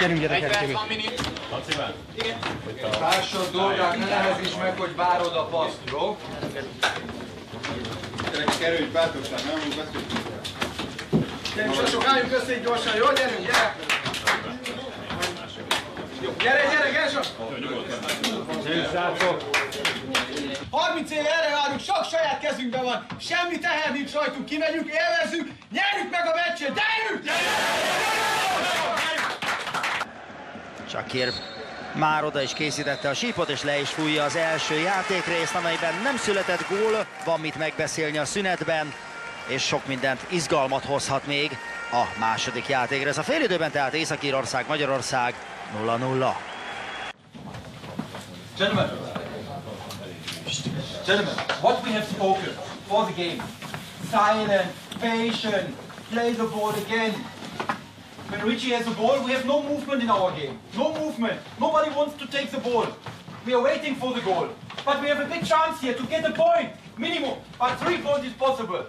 Gyerünk gyerekek, Tibi. Igen. Társad dolgák, ne nehezíts meg, hogy várod a paszt, jó? Gyerekek, kerülj, bátorság, nem úgy beszélünk. Gyerünk, sosok, álljunk össze így gyorsan, jó? Gyerünk, gyere! Jó, gyere, Gerson! Gyerünk, srácok! 30 éve erre várunk, sok saját kezünkben van, semmi teher nincs rajtunk, kimegyünk, élvezzük, nyerjük meg a meccset, gyerünk! Shakir már oda is készítette a sípot, és le is fújja az első játékrészt, amelyben nem született gól, van mit megbeszélni a szünetben, és sok mindent, izgalmat hozhat még a második játékra. Ez a félidőben tehát Észak-Írország, Magyarország 0-0. Gentlemen, what we have spoken for the game, silent, patient, play the ball again. When Richie has the ball, we have no movement in our game. No movement. Nobody wants to take the ball. We are waiting for the goal. But we have a big chance here to get a point. Minimum. But 3 points is possible.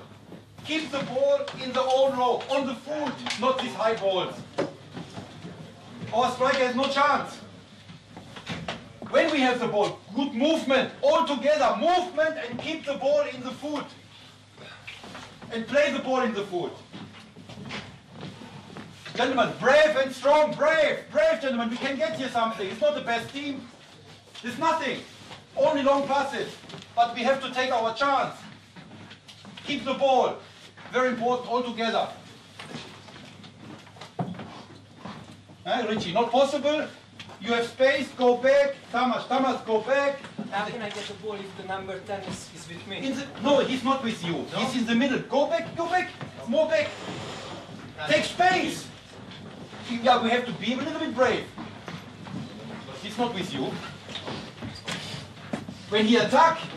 Keep the ball in the own row, on the foot, not these high balls. Our striker has no chance. When we have the ball, good movement, all together, movement and keep the ball in the foot. And play the ball in the foot. Gentlemen, brave and strong, brave gentlemen, we can get here something. It's not the best team. There's nothing. Only long passes. But we have to take our chance. Keep the ball. Very important, all together. Richie, not possible. You have space, go back. Tamas, go back. How can I get the ball if the number 10 is with me? No, he's not with you. No? He's in the middle. Go back. More back. Take space. Yeah, we have to be a little bit brave. He's not with you. When he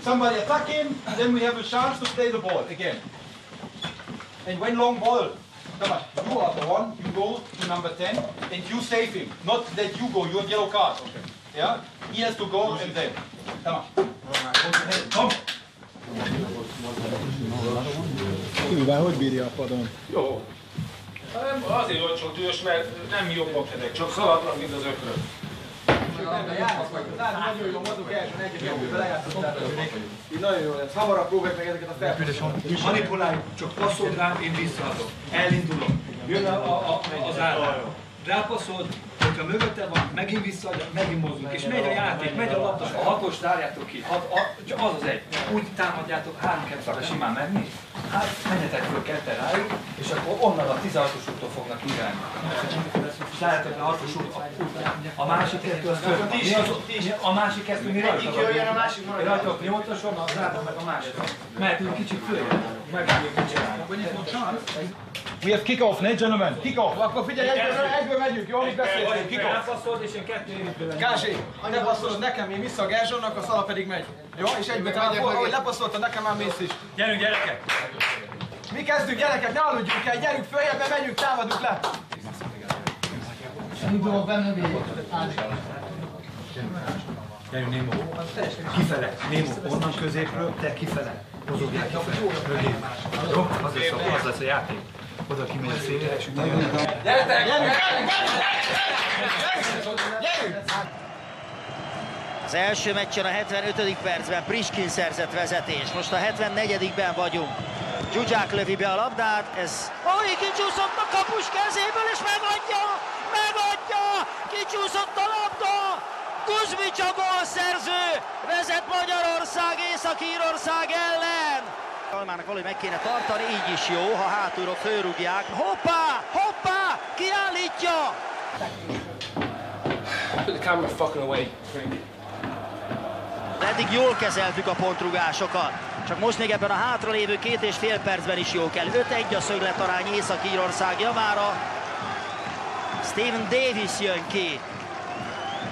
somebody attack him, then we have a chance to play the ball again. And when long ball, come on, you are the one, you go to number 10 and you save him. Not that you go, you have yellow card. Okay. Yeah? He has to go and then. Come on. Come. Tibivel hogy bírja a padon? Jó. Azért volt csak dühös, mert nem jobbak ezek, csak szaladnak, mint az ökrök. Nagyon jó voltunk első, egy-kettőbe lejátszották. Így nagyon jó lesz. Hamarabb próbáljuk meg ezeket a felpüléseket. Manipuláljuk, csak passzold rám, én visszaadok. Elindulok. Jön az állam. Rápasszol, hogyha mögötte van, megint visszaadja, megint mozdulunk. És megy a játék, megy a labda. A hatos zárjátok ki, csak az az egy. Úgy támadjátok, 3-2-re simán menni. Hát menjetek föl ketten rájuk, és akkor onnan a 16-os úttól fognak irányni. Zárjátok le a 6-os úttól. A másik kettő az föl. A másik kettő mi rajta van? Jöjjön a másik maradjon. Rajtok 8-oson, zárjátok meg a másik. Mehetünk kicsit följön. Megmegyünk kicsit. We have kick-off, ne, gentlemen? Kick-off. Akkor figyelj, egyből megyünk, jó? Amit beszéltünk, kick-off. Elpasszolod, és én 2 évitből. Gázsi, te passzolod nekem, én vissza a Gerzsonnak, a Szala pedig megy. Jó? És egyben te ahogy lepasszoltad nekem, már mész is. Gyerünk, gyerekek! Mi kezdünk, gyerekek, ne aludjunk el, gyerünk följebb, megyünk, támadunk le. Gyerünk, Némo. Kifele. Némo, onnan középről, te kifele. Mozogjál kifele. Mögé. Jó? Az lesz a játék. Oda kimegy a szélére, és utána jön. Gyertek! Az első meccsen a 75. percben Priskin szerzett vezetés, most a 74-ben vagyunk. Zsuzsák lövi be a labdát, ez kicsúszott a kapus kezéből, és megadja! Kicsúszott a labda! Kuzmics a gólszerző, vezet Magyarország Észak-Írország ellen! Kalmának valahogy meg kéne tartani, így is jó, ha hátulról fölrúgják. Hoppá! Kiállítja! Put the camera fucking away. Eddig jól kezeltük a pontrúgásokat. Csak most még ebben a hátralévő 2,5 percben is jó kell. 5-1 a szögletarány Észak-Írország javára. Steven Davis jön ki.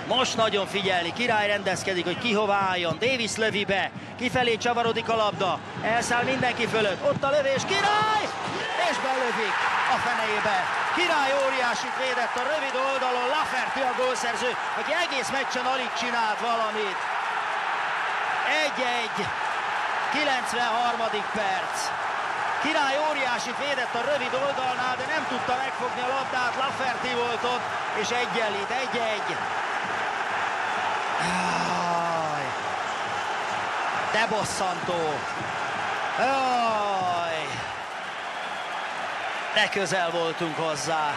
Most nagyon figyelni, Király rendezkedik, hogy ki hova álljon. Davis lövi be, kifelé csavarodik a labda. Elszáll mindenki fölött, ott a lövés, Király! És belövik a fenejébe. Király óriásit védett a rövid oldalon, Lafferty a gólszerző, aki egész meccsen alig csinált valamit. 1-1, 93. perc. Király óriásit védett a rövid oldalnál, de nem tudta megfogni a labdát. Lafferty volt ott, és egyenlít, 1-1. De bosszantó. Jaj. De közel voltunk hozzá.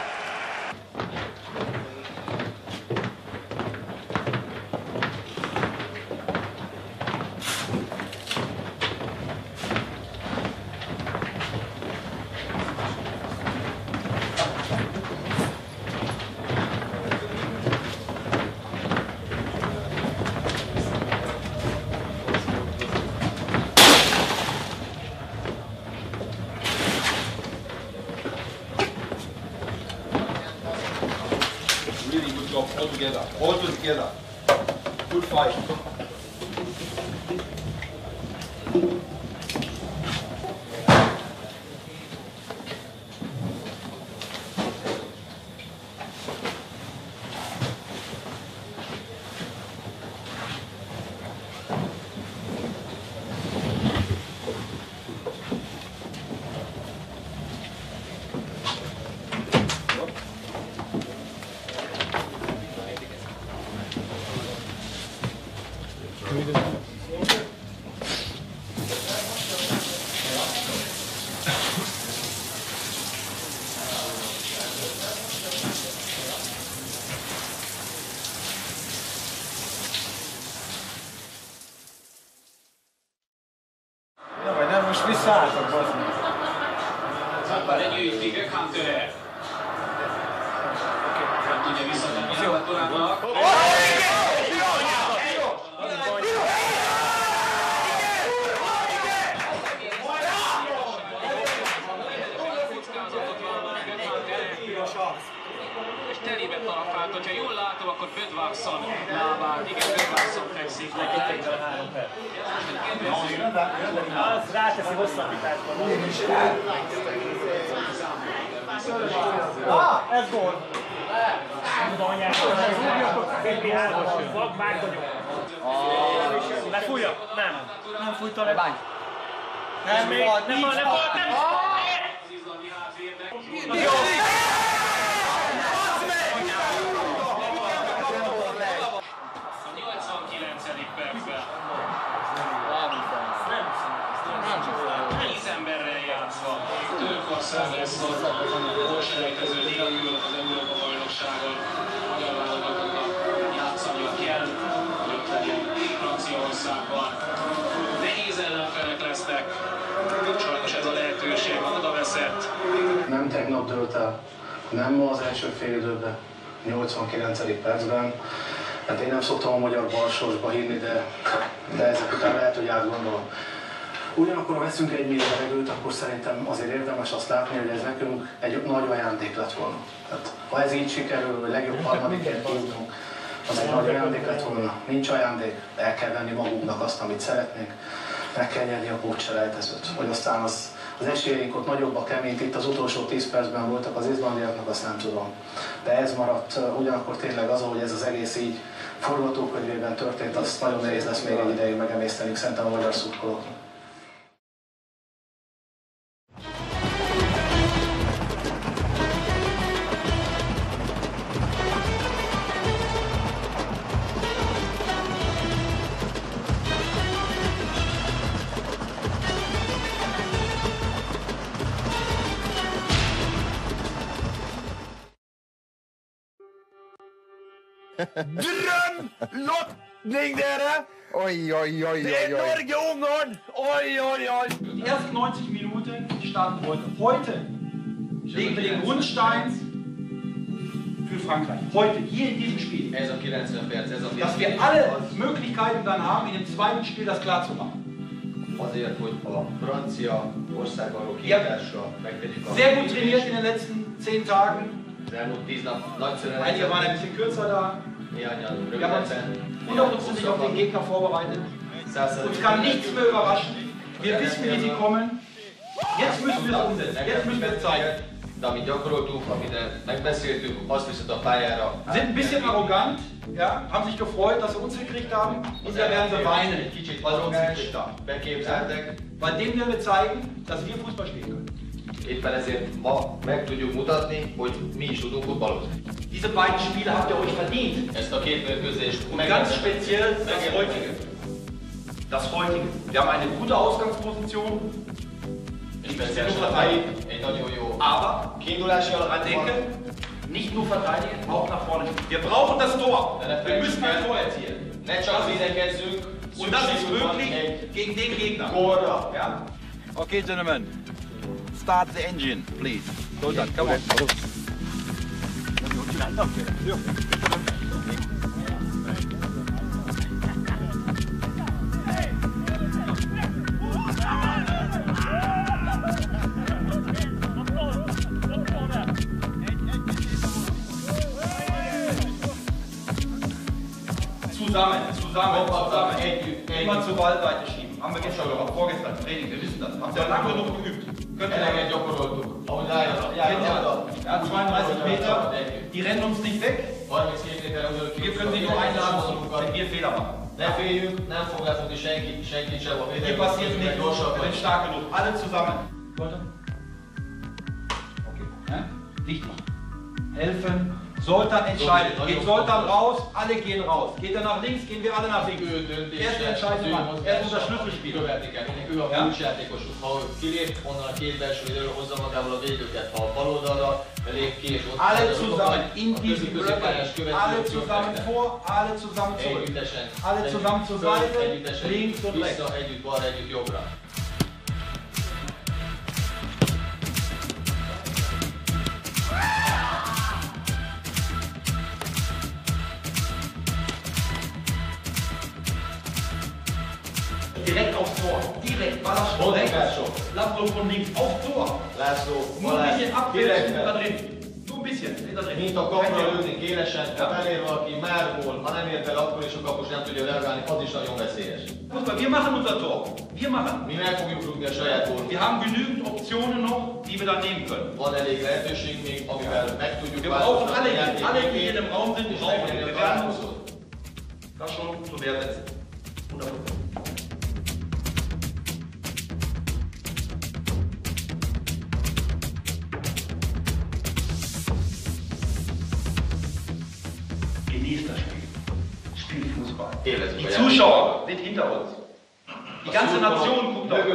Really good job, all together. Good fight. Vagy nem, most visszaálltak, bazdmeg. Ne gyűjtik, Hunter. Nem tudja visszatenni a Torának. És telébe talapált, hogyha jól látom, akkor Bödvarsson lábát. Igen, Bödvarsson fekszik neki. Az ráteszi hosszabbításban. Ez gól. Lefújja? Nem. Nem fújta le. Nem, még nem volt, nem. Az izlandi hátvérnek. A 89. percben. 10 emberrel játszva. Törökország lesz a gólselejtező nélkül az Európa-bajnokságon. Magyar válogatottnak játszania kell, hogy ott legyen Franciaországban. Nehéz ellenfelek lesznek. Sajnos ez a lehetőség oda veszett. Nem tegnap dőlt el, nem ma az első fél időben, 89. percben. Hát én nem szoktam a magyar balsorsba hinni, de ezek után lehet, hogy átgondolom. Ugyanakkor, ha veszünk egy mély levegőt, akkor szerintem azért érdemes azt látni, hogy ez nekünk egy nagy ajándék lett volna. Tehát, ha ez így sikerül, hogy legjobb harmadikért kijutunk, az egy nagy ajándék lett volna. Nincs ajándék, el kell venni magunknak azt, amit szeretnénk, meg kell nyerni a pótselejtezőt. Hogy aztán az esélyeink ott nagyobbak, mint itt az utolsó 10 percben voltak az izlandiaknak, azt nem tudom. De ez maradt, ugyanakkor tényleg az, hogy ez az egész így forgatókönyvében történt, azt nagyon nehéz lesz még egy ideig megemészteni szerintem a magyar szurkolóknak. Lottning dere! Oi, oi, oi, oi, oi. Norge-Ungarn! Oi, oi, oi. Die ersten 90 Minuten starten heute. Heute legen wir den Grundstein für Frankreich. Heute, hier in diesem Spiel. Ez a 90 perc, ez a Dass wir alle Möglichkeiten dann haben, in dem zweiten Spiel das klar zu machen. azért, hogy a francia országvaló kiítással megtegyük a... Sehr gut trainiert in den letzten 10 Tagen. Az elmúlt 10 nap nagyszerűen... Einige waren ein bisschen kürzer da. Néhányan Wir haben uns rövidebben... 100% auf den Gegner vorbereitet. Uns kann nichts mehr überraschen. Wir wissen, wie sie kommen. Jetzt müssen wir es umsetzen. Jetzt müssen wir es zeigen. De amit gyakoroltunk, amit megbeszéltünk, azt viszont a pályára... Sind ein bisschen arrogant, ja, haben sich gefreut, dass sie uns gekriegt haben. Und da werden sie weinen. Egy kicsit arrogáns, beképzeltek, Bei dem werden wir zeigen, dass wir Fußball spielen können. Éppen ezért ma meg tudjuk mutatni, hogy mi is tudunk futballozni. Diese beiden Spiele habt ihr euch verdient. Ezt a két mérkőzést Und ganz speziell das heutige. Das heutige. Wir haben eine gute Ausgangsposition. Speciális a mai, egy nagyon jó kiindulási alapot denke, nicht nur verteidigen, auch nach vorne. Wir brauchen das Tor. Wir müssen ein Tor erzielen. Ne csak védekezzünk, und das ist möglich gegen den Gegner. Gólra. Ja? Okay, gentlemen. Start the engine, please. Go on, come on. Zusammen. Immer zur Ballseite schieben. Haben wir gestern gemacht, vorgestern Training, wir wissen das. Habt ihr lange genug geübt. Könnt ihr lange gyakoroltuk. Ja, 32 Meter, die rennen uns nicht weg. Wir können sie nur einladen, wenn wir Fehler machen. Ne féljünk, nem fog lefogni senki sem a Hier passiert nichts, wir sind stark genug. Alle zusammen. Leute? Okay. Licht machen. Helfen. Zoltán entscheidet. Geht Zoltán raus, alle gehen raus. Geht er nach links, gehen wir alle nach links. Er ist der entscheidende Mann. Er ist unser Schlüsselspieler. Ő a kulcsjátékosuk. Ha kilép, onnan a két belső időről hozza magával a védőket. Ha a bal oldalra lép ki és ott alle zusammen in diesem Blöcke. Alle zusammen vor, alle zusammen zurück. Alle zusammen zur Seite, links und rechts. Együtt balra, együtt jobbra. Direkt aufs Tor. Direkt, Ballerschau rechts. Laszlo von links aufs Tor. Nur ein bisschen abwärts da drin. Nur ein bisschen. Da drin. Mint a kapra lőni kélesen, ha belér valaki már gól, ha nem ér fel, akkor is a kapus nem tudja reagálni, az is nagyon veszélyes. Wir machen unser Tor. Wir machen. Mi meg fogjuk rúgni a saját gólt. Wir haben genügend Optionen noch, die wir dann nehmen können. Van elég lehetőség még, amivel meg tudjuk Wir brauchen alle, die hier im Raum sind, brauchen wir. Wir werden uns das schon zu Wehr setzen. 100%. Genießt das Spiel. Spielt Fußball. Die Zuschauer sind hinter uns. Die ganze Nation guckt auf uns.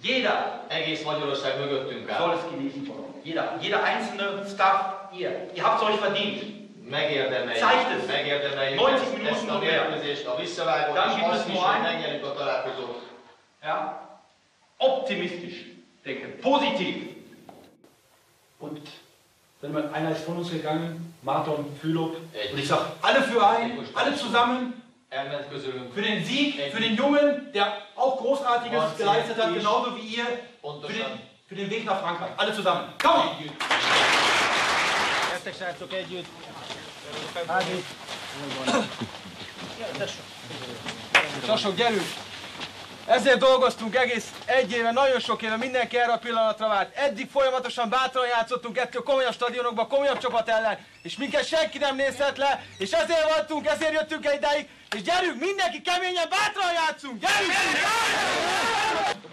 Jeder egész Magyarország mögöttünk áll. soll es genießen von uns. Jeder einzelne Staff, ihr habt es euch verdient. Zeigt es. 90 Minuten und mehr. Dann gibt es nur einen. Ja. Optimistisch denken. Positiv. Und wenn einer ist von uns gegangen, Marton Fülop. Und ich sage, alle für einen, alle zusammen. Für den Sieg, für den Jungen, der auch Großartiges geleistet hat, genauso wie ihr. Für den Weg nach Frankreich. Alle zusammen. Komm! Sasok, gyerünk! Ezért dolgoztunk egész egy éve, nagyon sok éve, mindenki erre a pillanatra várt. Eddig folyamatosan bátran játszottunk ettől komolyabb stadionokban, komolyabb csapat ellen, és minket senki nem nézhet le, és ezért voltunk, ezért jöttünk el idáig, és gyerünk, mindenki keményen, bátran játszunk! Gyerünk!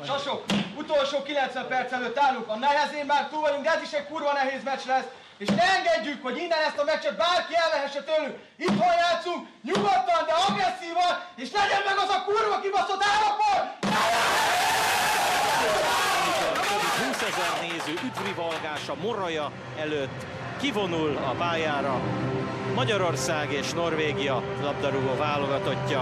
Sasok, utolsó 90 perc előtt állunk, a nehezén már túl vagyunk, de ez is egy kurva nehéz meccs lesz, és ne engedjük, hogy innen ezt a meccset bárki elvehesse tőlünk. Itthon játszunk, nyugodtan, de agresszívan, és legyen meg az a kurva kibaszott állapot! 20 000 néző üdvrivalgása Moraja előtt kivonul a pályára Magyarország és Norvégia labdarúgó válogatottja.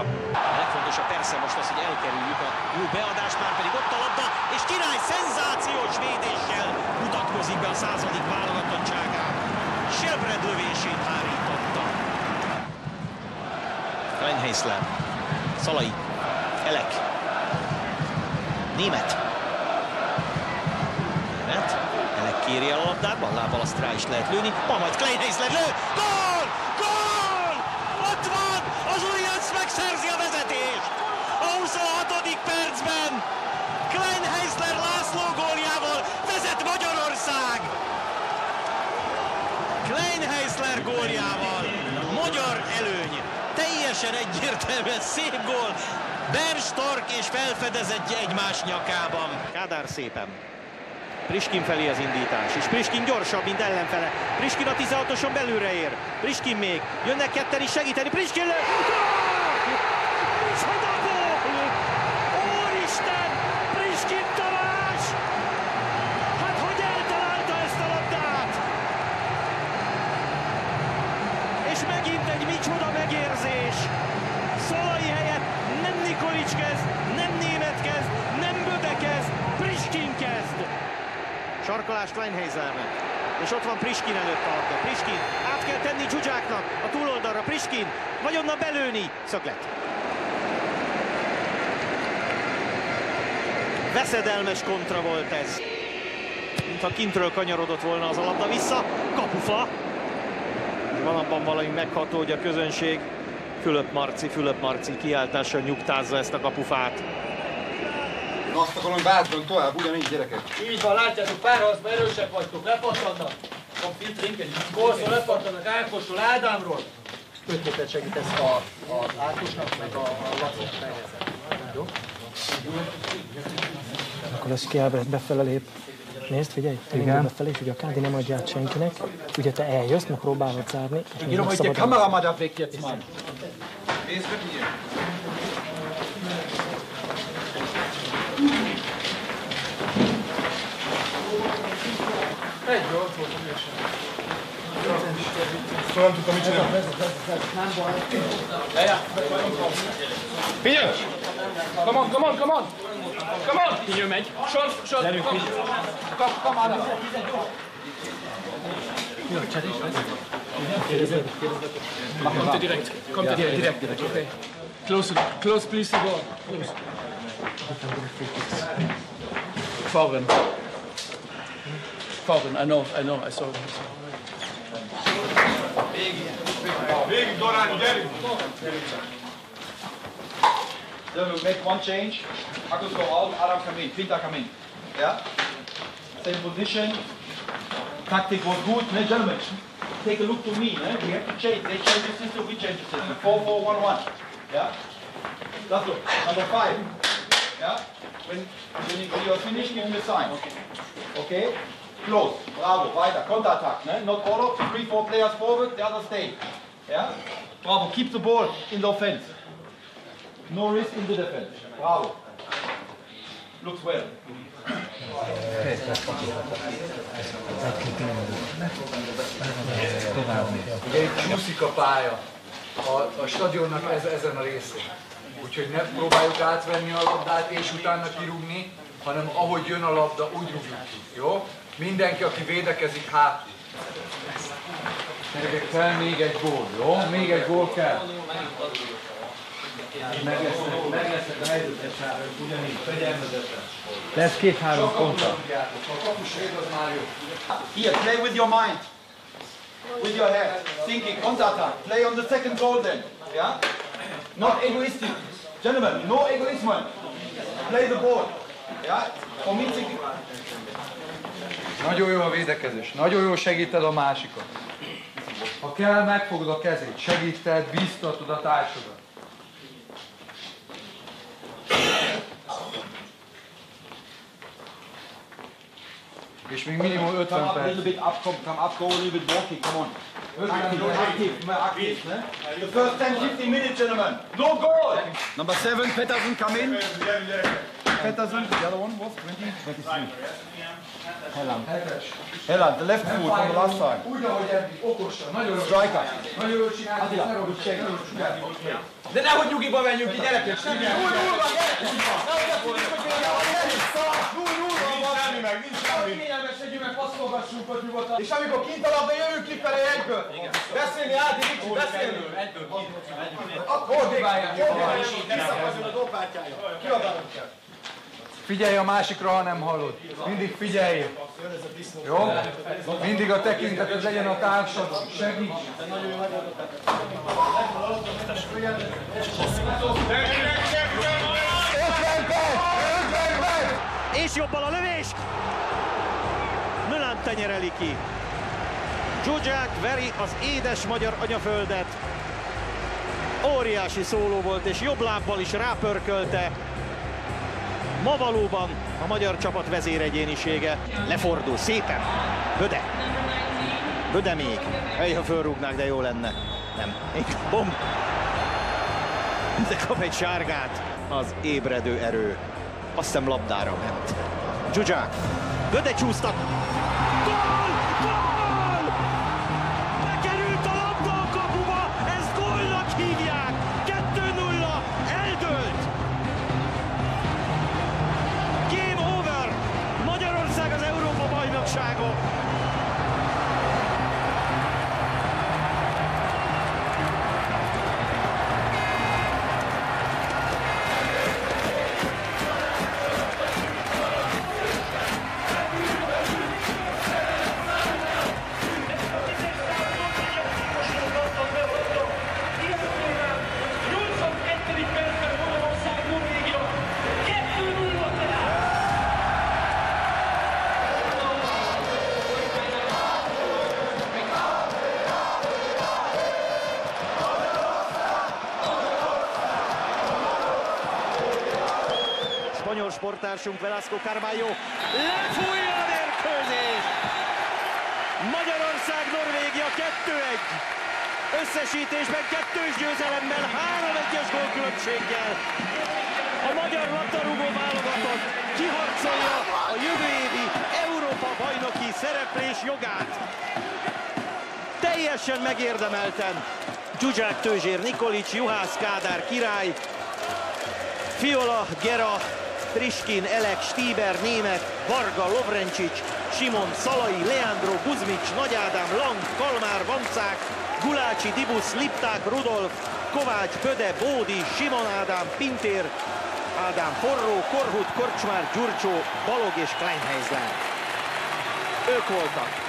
A legfontosabb persze most az, hogy elkerüljük a jó beadást, már pedig ott a labda, és Király szenzációs védéssel mutatkozik be a 100. válogatottságán. Sjelbred lövését hárította. Kleinheisler, Szalai, Elek, Német, Elek kéri el a labdát, bal lábbal azt rá is lehet lőni, majd Kleinheisler lő, gól! Gól! Ott van! Az Urians megszerzi a vezetést! A 26. percben Kleinheisler László góljával vezet Magyarország! Kleinheisler góljával magyar előny! Teljesen egyértelműen szép gól, Bernd Stork és felfedezettje egymás nyakában. Kádár szépen. Priskin felé az indítás, és Priskin gyorsabb, mint ellenfele. Priskin a 16-oson belülre ér. Priskin még. Jönnek ketten is segíteni. Priskin lő! Micsoda gól! Úristen! Priskin Tamás! Hát hogy eltalálta ezt a labdát? És megint egy micsoda megérzés! Szalai helyett nem Nikolics kezd, nem német kezd, nem Böde kezd, Priskin kezd! Sarkolás Kleinheisernek, és ott van Priskin előtt a labda. Priskin át kell tenni Zsuzsáknak a túloldalra. Priskin vagy onnan belőni. Szöglet. Veszedelmes kontra volt ez. Mintha kintről kanyarodott volna az a labda vissza. Kapufa. Van abban valami megható, hogy a közönség Fülöp Marci kiáltással nyugtázza ezt a kapufát. Na azt akarom, bátran tovább, ugyanígy gyerekek. Így van, látjátok, párharcban erősebb vagytok, lepattannak. Van Kolszor lepattannak Ákosról, Ádámról. Ötletet segítesz az Ákosnak, meg a Lacónak nehezen. Jó? Akkor lesz ki Ábrecht befele lép. Nézd, figyelj, te indul befelé, hogy a Kádi nem adja át senkinek. Ugye te eljössz, meg próbálod zárni. Írom, hogy a kamera már da weg jetzt, Mann. Nézd meg hier. Egy jó, ott volt ügyesen. Szóval nem tudtam, mit csinálni. Nem baj. Figyelj! Come on! Come on! Figyelj, megy. Sor! Come on! Jó, csat is vagy? Kommt ihr direkt. Okay. Close please the door. Close. Foreign, I know, I saw it. Végig, Dorán, gyerünk! Then we'll make one change. Markus go out, Adam come in, Pinta come in. Yeah? Same position. Tactic was good, ne, gentlemen. Take a look to me, ne? We have to change. They change the system, we change the system. 4-4-1-1. Yeah? That's good. Number 5. Yeah? When you are finished, give me a sign. Okay? Close. Bravo. Weiter. Counter-attack. Ne? Not all of 3-4 players forward, the others stay. Yeah? Bravo. Keep the ball in the offense. No risk in the defense. Bravo. Looks well. Ugye itt csúszik a pálya a stadionnak ezen a részén. Úgyhogy ne próbáljuk átvenni a labdát és utána kirúgni, hanem ahogy jön a labda, úgy rúgjuk ki. Jó? Mindenki, aki védekezik, hátul. Kell még egy gól, jó? Még egy gól kell. Meglesznek a helyzetes sávok, ugyanígy, fegyelmezetten. Lesz 2-3 kontra. A kapus véd az már jó. Here, play with your mind. With your head. Thinking, counter-attack. Play on the second goal then. Yeah? Not egoistic. Gentlemen, no egoism. Play the ball. Yeah? For me, Nagyon jó a védekezés, nagyon jól segíted a másikat. Ha kell, megfogod a kezét, segíted, bíztatod a társadat. És még minimum 50 perc. A little bit up, come up, go a little bit walking, come on. Active, ne? The first 10-15 minutes, gentlemen. No goal! Number 7, Pettersson, come in. Pettersson, the other one was 23. Helland, the left foot from the last time. Úgy, ahogy eddig, okosan, nagyon jó. Striker. Nagyon jól csinálod, ne robod segít. De nehogy nyugiba menjünk ki, gyerekek! Nincs semmi! Kényelmesedjünk meg, passzolgassunk ott nyugodtan. És amikor kint a labda, jövünk kifele egyből. Beszélni, Ádi, Ricsi, beszélni. Akkor dibálják. Visszakazol a dobpártyája. Kiabálunk kell. Figyelj a másikra, ha nem hallod. Mindig figyelj. Jó? Mindig a tekinteted legyen a társadon. Segíts. És jobban a lövés! Müllán tenyereli ki. Zsuzsák veri az édes magyar anyaföldet. Óriási szóló volt, és jobb lábbal is rápörkölte. Ma valóban a magyar csapat vezéregyénisége. Lefordul szépen. Böde. Böde még. Hely, ha fölrúgnák, de jó lenne. Nem. Bom. De kap egy sárgát. Az ébredő erő. Azt hiszem labdára ment. Zsuzsák. Böde csúsztat. Gól! Gól! Bekerült a labda a kapuba. Ezt gólnak hívják. 2-0. Eldőlt. Game over. Magyarország az Európa-bajnokságon. Spanyol sporttársunk Velasco Carballo lefújja a mérkőzést! Magyarország Norvégia 2-1. Összesítésben 2-s győzelemmel 3-1-es gólkülönbséggel. A magyar labdarúgó válogatott kiharcolja a jövő évi Európa-bajnoki szereplés jogát. Teljesen megérdemelten Zsuzsák, Tőzsér, Nikolic, Juhász, Kádár, Király, Fiola, Gera, Triskin, Elek, Stieber, Németh, Varga, Lovrencsics, Simon, Szalai, Leandro, Buzmics, Nagy Ádám, Lang, Kalmár, Vancák, Gulácsi, Dibusz, Lipták, Rudolf, Kovács, Böde, Bódi, Simon Ádám, Pintér, Ádám, Forró, Korhut, Korcsmár, Gyurcsó, Balog és Kleinheisler. Ők voltak.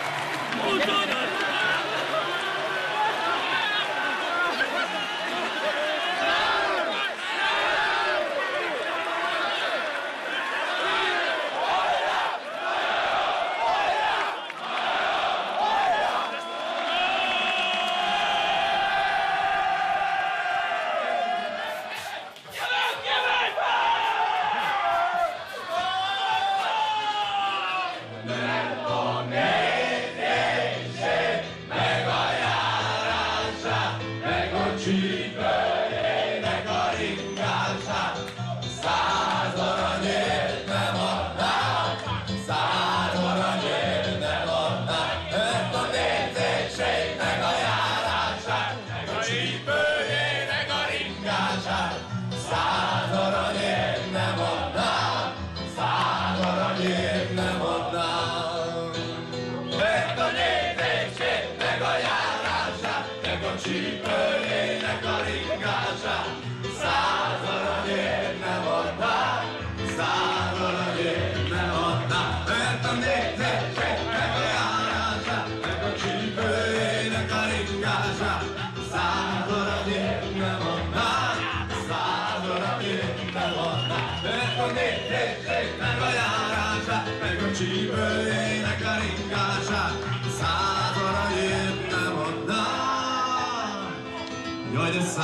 Jaj, de 100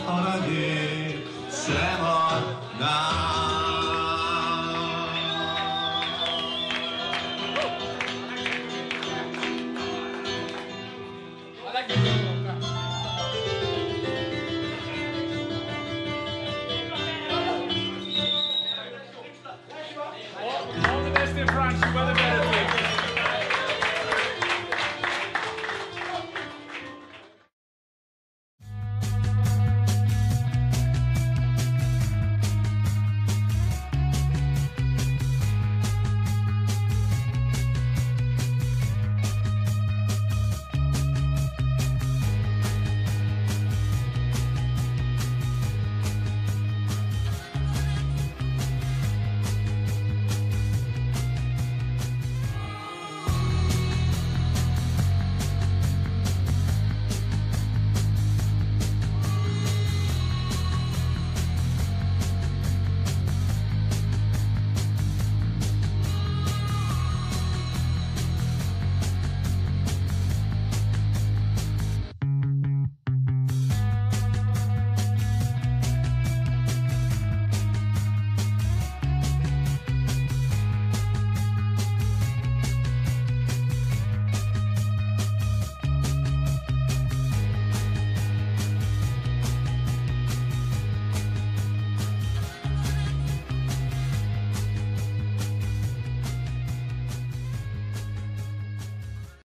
aranyért sem adnám.